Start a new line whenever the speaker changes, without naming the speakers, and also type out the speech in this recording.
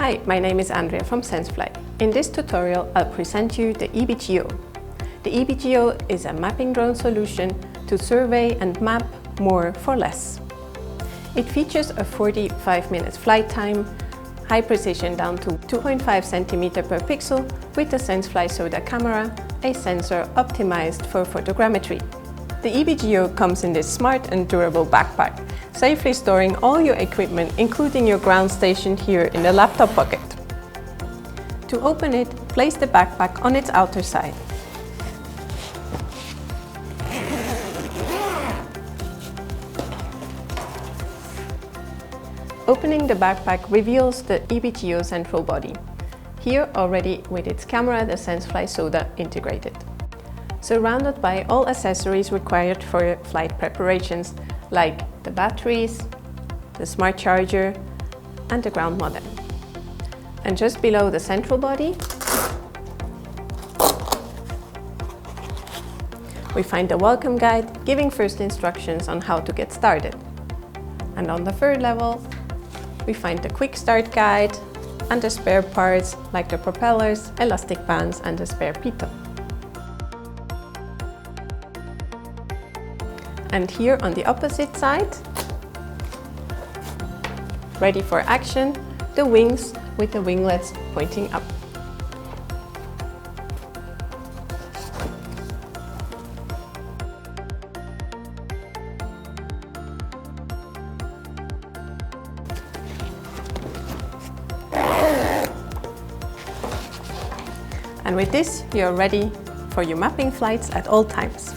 Hi, my name is Andrea from SenseFly. In this tutorial, I'll present you the eBee Geo. The eBee Geo is a mapping drone solution to survey and map more for less. It features a 45 minutes flight time, high precision down to 2.5 cm per pixel with a SenseFly Soda camera, a sensor optimized for photogrammetry. The eBee Geo comes in this smart and durable backpack, safely storing all your equipment, including your ground station here in the laptop pocket. To open it, place the backpack on its outer side. Opening the backpack reveals the eBee Geo central body, here already with its camera, the SenseFly Soda integrated. Surrounded by all accessories required for flight preparations, like the batteries, the smart charger, and the ground modem. And just below the central body, we find the welcome guide giving first instructions on how to get started. And on the third level, we find the quick start guide and the spare parts like the propellers, elastic bands, and the spare pitot. And here on the opposite side, ready for action, the wings with the winglets pointing up. And with this, you're ready for your mapping flights at all times.